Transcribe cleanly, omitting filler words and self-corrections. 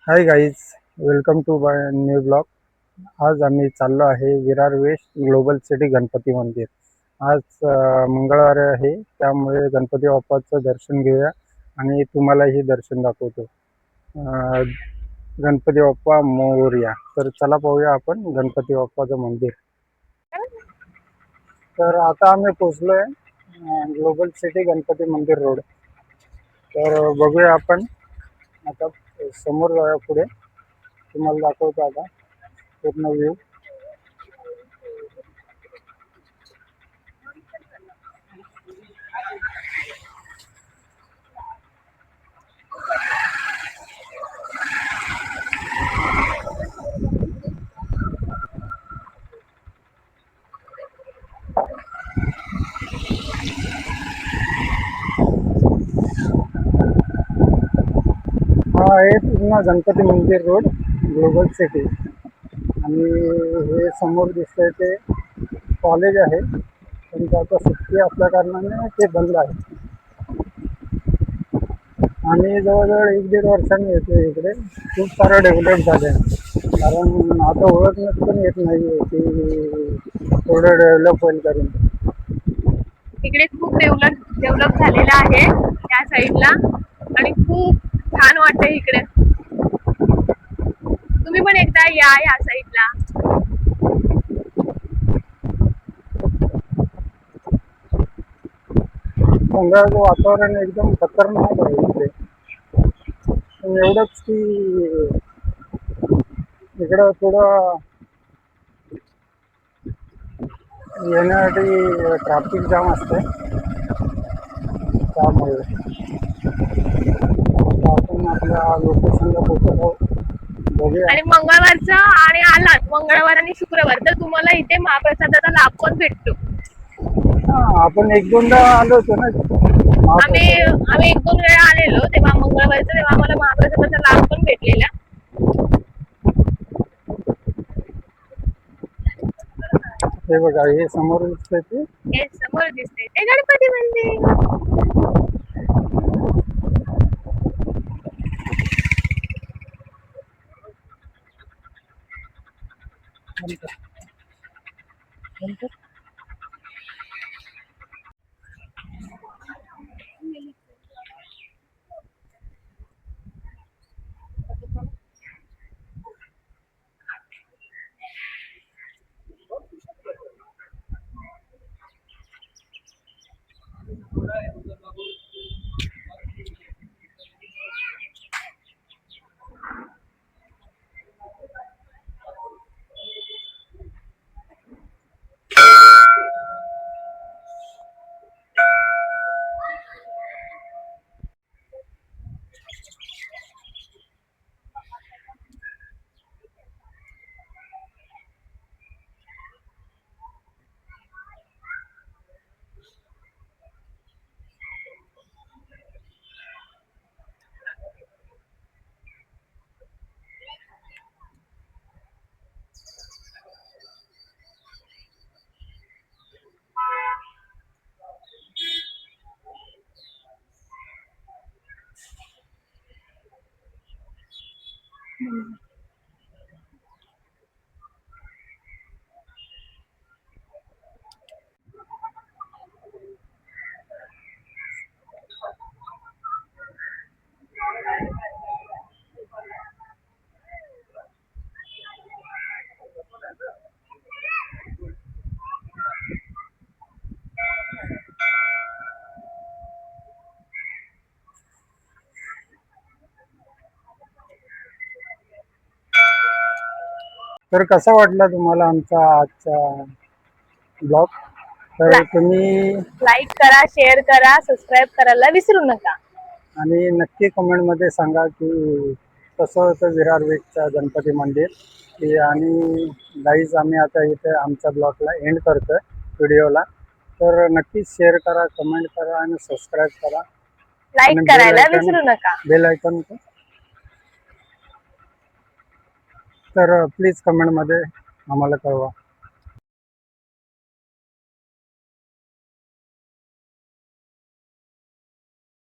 High guys, welcome to my new blog. आज आम्ही चाललो आहे Virar west global city Ganpati मंदिर. आज मंगळवार आहे, त्यामुळे गणपती बाप्पाचं दर्शन घेऊया आणि तुम्हालाही दर्शन दाखवतो. अ, गणपती बाप्पा मोरया. तर चला पाहूया आपण गणपती बाप्पाचं मंदिर. तर आता आम्ही पोचलो आहे ग्लोबल सिटी गणपती मंदिर रोड. तर बघूया आपण आता समोर जाऊया पुढे. तुम्हाला दाखवतो आता पूर्ण व्ह्यू. हा आहे पूर्ण गणपती मंदिर रोड ग्लोबल सिटी. आणि हे समोर दिसतंय ते कॉलेज आहे, पण आता सुट्टी असल्या कारणाने ते बंद आहे. आणि जवळजवळ 1-1.5 वर्षांनी येतो इकडे. खूप सारं डेव्हलप झालं आहे, कारण आता ओळखण्यात पण येत नाही आहे की थोडं डेव्हलप होईल करून. इकडे खूप डेव्हलप डेव्हलप झालेला आहे त्या साईडला आणि खूप छान वाटतं इकडे. तुम्ही पण एकदा या साईडला. संध्याकाळचं वातावरण एकदम खतरनाक आहे इकडे. पण एवढंच की इकडं थोडं येण्यासाठी ट्रॅफिक जाम असते, त्यामुळे आता आपण आपल्या लोकेशनला पोहोचत आहोत. बघूया. आणि मंगळवारचं आणि आलात मंगळवार आणि शुक्रवार तर तुम्हाला इथे महाप्रसादाचा लाभ पण भेटतो. हा, आपण 1-2दा आलो होतो ना आम्ही महाप्रसाद. आम्ही 1-2 वेळा आलेलो तेव्हा मंगळवारचं, तेव्हा आम्हाला महाप्रसादाचा लाभ पण भेटलेला. हे बघा, हे समोर दिसतंय ते हे समोर दिसते ते गणपती मंदिर. तर कसा वाटला तुम्हाला आमचा आजचा ब्लॉग? तर तुम्ही लाईक करा, शेअर करा, सबस्क्राईब करायला विसरू नका. आणि नक्की कमेंटमध्ये सांगा की कसं होतं विरार वेस्टचं गणपती मंदिर. की आणि गाईज, आम्ही आता इथे आमच्या ब्लॉगला एंड करतोय व्हिडिओला. तर नक्कीच शेअर करा, कमेंट करा आणि सबस्क्राईब करा. लाईक आणि करायला विसरू नका. बेल आयकॉन तर प्लीज कमेंटमध्ये आम्हाला कळवा.